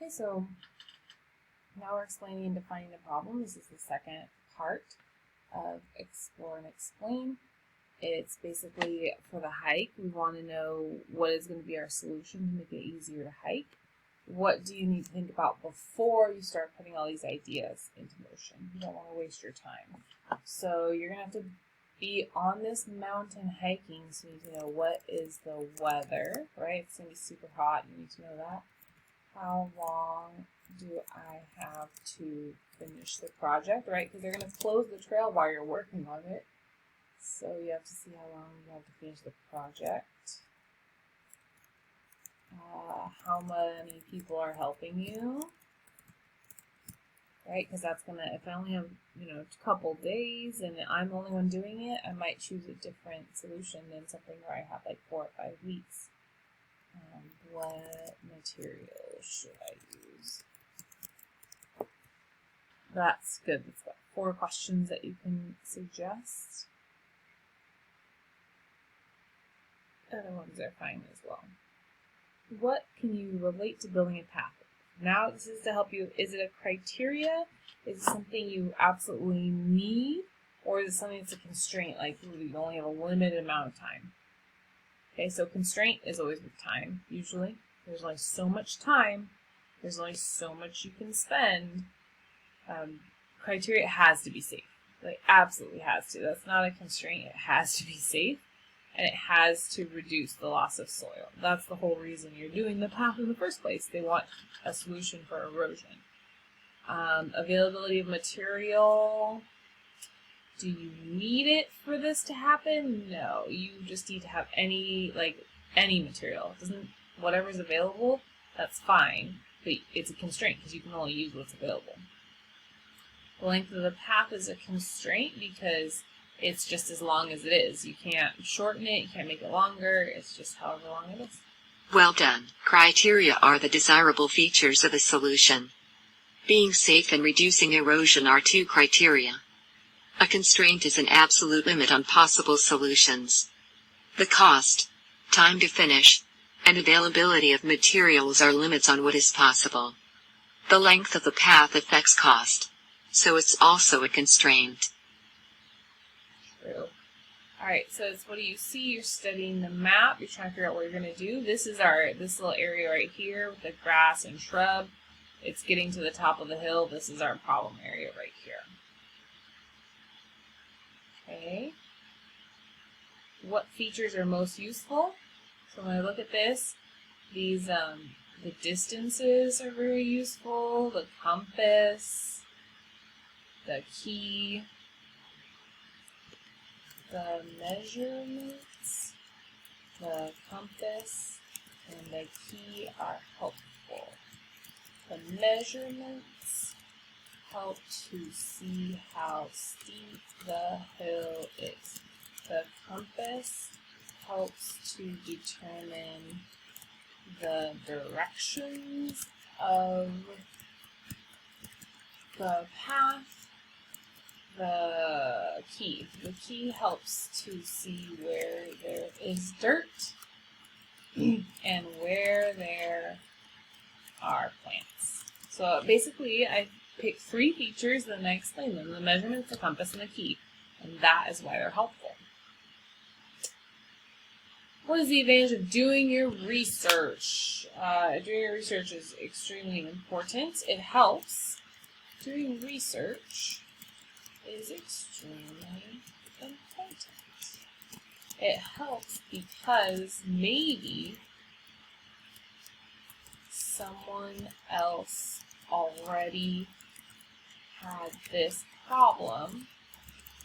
Okay, so now we're explaining and defining the problem. This is the second part of Explore and Explain. It's basically for the hike. We want to know what is going to be our solution to make it easier to hike. What do you need to think about before you start putting all these ideas into motion? You don't want to waste your time. So you're going to have to be on this mountain hiking, so you need to know what is the weather, right? It's going to be super hot. You need to know that. How long do I have to finish the project, right? Because they're going to close the trail while you're working on it. So you have to see how long you have to finish the project. How many people are helping you, right? Because that's going to, if I only have, a couple days and I'm the only one doing it, I might choose a different solution than something where I have like 4 or 5 weeks. What material should I use? That's good. It's got 4 questions that you can suggest. Other ones are fine as well. What can you relate to building a path? Now this is to help you. Is it a criteria? Is it something you absolutely need? Or is it something that's a constraint, like you only have a limited amount of time? Okay, so constraint is always with time, usually. There's only so much time. There's only so much you can spend. Criteria has to be safe. Like, absolutely has to. That's not a constraint. It has to be safe. And it has to reduce the loss of soil. That's the whole reason you're doing the path in the first place. They want a solution for erosion. Availability of material. Do you need it for this to happen? No. You just need to have any material. Whatever's available, that's fine. But it's a constraint because you can only use what's available. The length of the path is a constraint because it's just as long as it is. You can't shorten it, you can't make it longer, it's just however long it is. Well done. Criteria are the desirable features of a solution. Being safe and reducing erosion are 2 criteria. A constraint is an absolute limit on possible solutions. The cost, time to finish, and availability of materials are limits on what is possible. The length of the path affects cost, so it's also a constraint. True. Alright, so it's what do you see? You're studying the map, you're trying to figure out what you're going to do. This is this little area right here with the grass and shrub. It's getting to the top of the hill. This is our problem area right here. Okay. What features are most useful? So when I look at this, these the distances are very useful. The compass, the key, the measurements, the compass, and the key are helpful. The measurements help to see how steep the hill is. The compass helps to determine the directions of the path. The key helps to see where there is dirt and where there are plants. So basically I pick 3 features and then I explain them: the measurements, the compass, and the key. And that is why they're helpful. What is the advantage of doing your research? Doing your research is extremely important. It helps. Doing research is extremely important. It helps because maybe someone else already had this problem.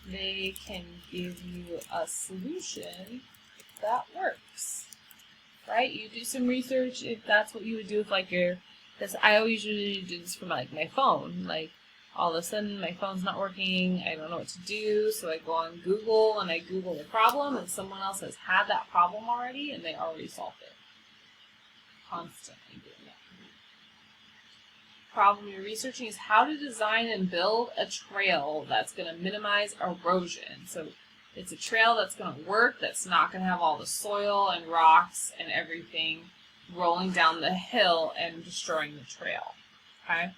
They can give you a solution that works, right? You do some research if that's what you would do if because I always usually do this for my phone. Like, all of a sudden my phone's not working, I don't know what to do, so I go on Google and I Google the problem, and someone else has had that problem already and they already solved it. Constantly doing that. Problem you're researching is how to design and build a trail that's going to minimize erosion. So it's a trail that's going to work, that's not going to have all the soil and rocks and everything rolling down the hill and destroying the trail. Okay?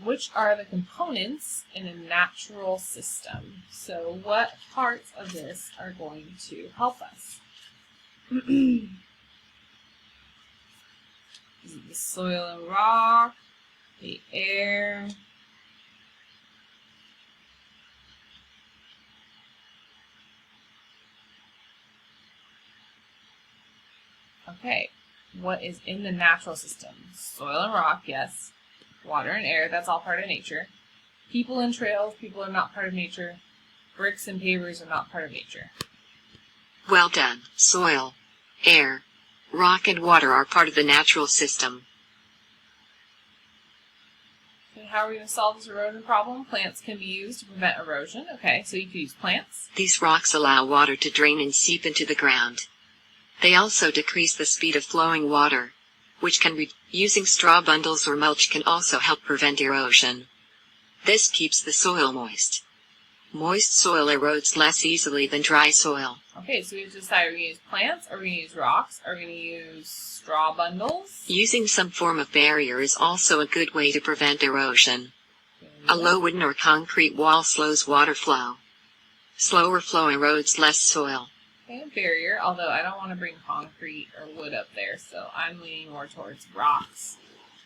Which are the components in a natural system? So what parts of this are going to help us? Is it the soil and rock, the air? Okay, what is in the natural system? Soil and rock, yes. Water and air, that's all part of nature. People and trails, people are not part of nature. Bricks and pavers are not part of nature. Well done. Soil, air, rock, and water are part of the natural system. And how are we going to solve this erosion problem? Plants can be used to prevent erosion. Okay, so you can use plants. These rocks allow water to drain and seep into the ground. They also decrease the speed of flowing water, which can using straw bundles or mulch can also help prevent erosion. This keeps the soil moist. Moist soil erodes less easily than dry soil. Okay, so we have to decide, are we going to use plants, are we going to use rocks, are we going to use straw bundles? Using some form of barrier is also a good way to prevent erosion. A low wooden or concrete wall slows water flow. Slower flow erodes less soil. Okay, a barrier, although I don't want to bring concrete or wood up there, so I'm leaning more towards rocks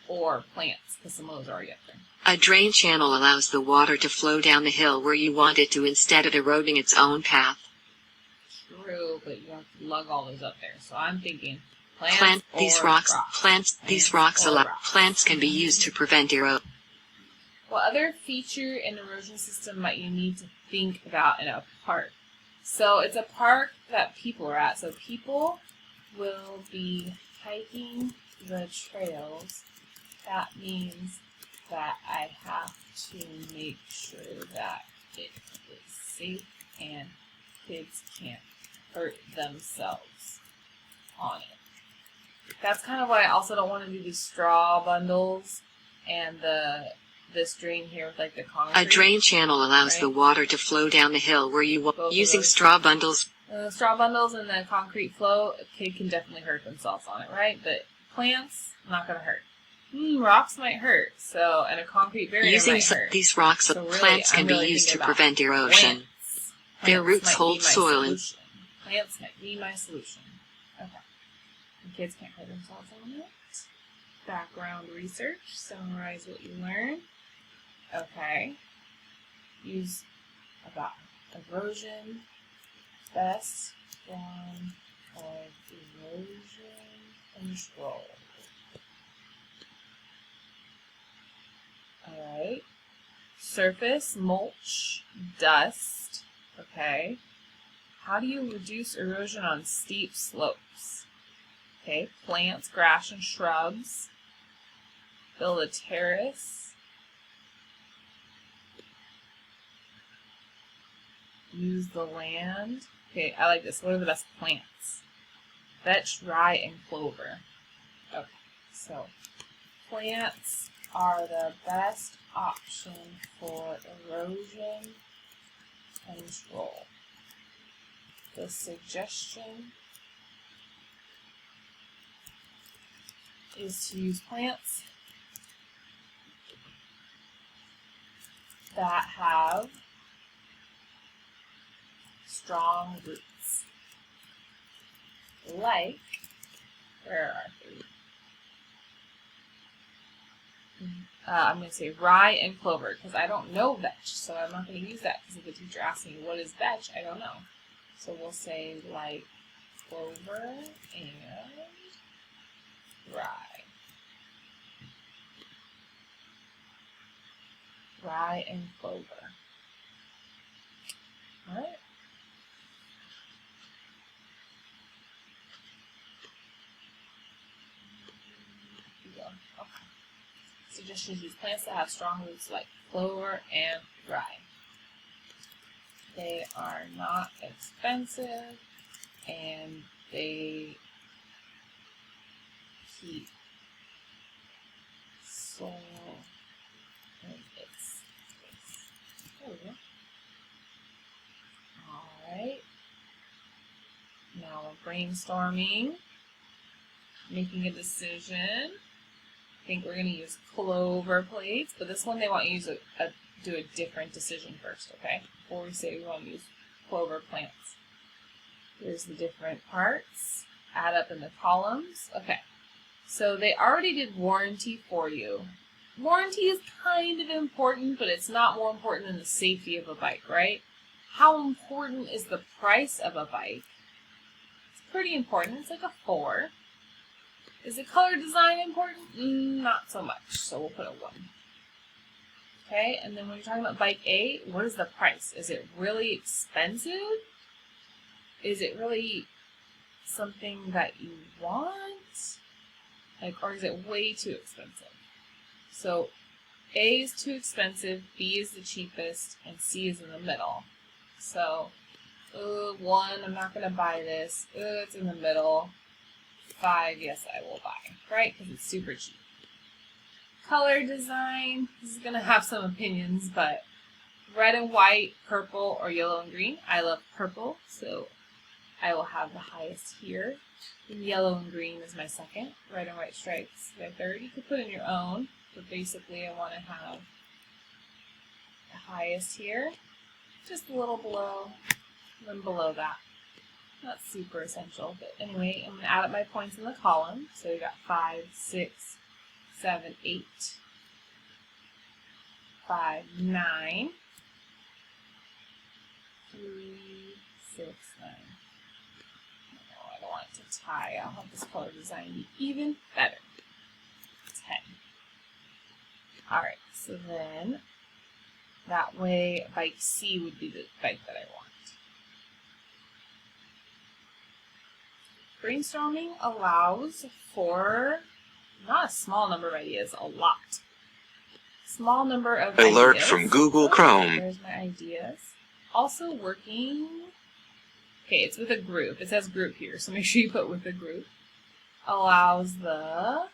or plants, because some of those are already up there. A drain channel allows the water to flow down the hill where you want it to instead of eroding its own path. True, but you have to lug all those up there, so I'm thinking plants Plants can be used to prevent erosion. What other feature in the erosion system might you need to think about in a park? So it's a park that people are at. So people will be hiking the trails. That means that I have to make sure that it is safe and kids can't hurt themselves on it. That's kind of why I also don't want to do these straw bundles and this drain here with like the concrete. A drain channel allows the water to flow down the hill where you want. Using straw bundles. The straw bundles and the concrete flow, a kid can definitely hurt themselves on it, right? But plants, not going to hurt. Rocks might hurt, so, and a concrete barrier might hurt. These rocks, so really, plants can be used to prevent erosion. Their roots hold soil and plants might be my solution. Okay. And kids can't hurt themselves on it. Background research, summarize what you learned. Okay. Use about erosion. Best form of erosion control. Alright. Surface, mulch, dust. Okay. How do you reduce erosion on steep slopes? Okay. Plants, grass, and shrubs. Build a terrace. Use the land. Okay, I like this. What are the best plants? Vetch, rye, and clover. Okay, so plants are the best option for erosion control. The suggestion is to use plants that have strong roots. Like, where are they? I'm going to say rye and clover because I don't know vetch, so I'm not going to use that because if the teacher asks me what is vetch, I don't know. So we'll say like clover and rye. Rye and clover. Alright. Suggestions: use plants that have strong roots like clover and rye. They are not expensive and they keep soil in its place. There we go. Alright. Now we're brainstorming, making a decision. I think we're going to use clover plates, but this one they want you to do a different decision first, okay? Before we say we want to use clover plants. Here's the different parts. Add up in the columns. Okay, so they already did warranty for you. Warranty is kind of important, but it's not more important than the safety of a bike, right? How important is the price of a bike? It's pretty important. It's like a 4. Is the color design important? Not so much, so we'll put a 1. Okay, and then when you're talking about bike A, what is the price? Is it really expensive? Is it really something that you want? Like, or is it way too expensive? So A is too expensive, B is the cheapest, and C is in the middle. So 1, I'm not going to buy this. It's in the middle. 5, yes, I will buy, right? Because it's super cheap. Color design, this is going to have some opinions, but red and white, purple, or yellow and green. I love purple, so I will have the highest here. And yellow and green is my second. Red and white stripes my third. You could put in your own, but basically I want to have the highest here. Just a little below, and then below that. Not super essential, but anyway, I'm going to add up my points in the column. So we got 5, 6, 7, 8, 5, 9, 3, 6, 9. No, I don't want it to tie. I'll have this color design be even better. 10. Alright, so then that way bike C would be the bike that I want. Brainstorming allows for not a small number of ideas, a lot. Small number of Alert ideas. from Google Chrome. There's my ideas. Also working. Okay, it's with a group. It says group here, so make sure you put with a group. Allows the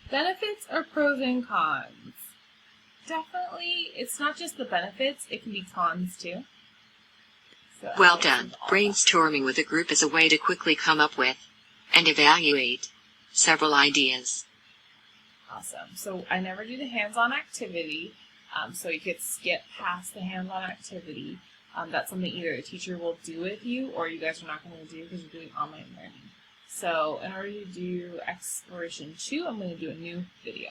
benefits or pros and cons. Definitely, it's not just the benefits, it can be cons too. So Well done. Brainstorming with a group is a way to quickly come up with and evaluate several ideas. Awesome. So I never do the hands-on activity, so you could skip past the hands-on activity. That's something either a teacher will do with you or you guys are not going to do because you're doing online learning. So in order to do exploration 2, I'm going to do a new video.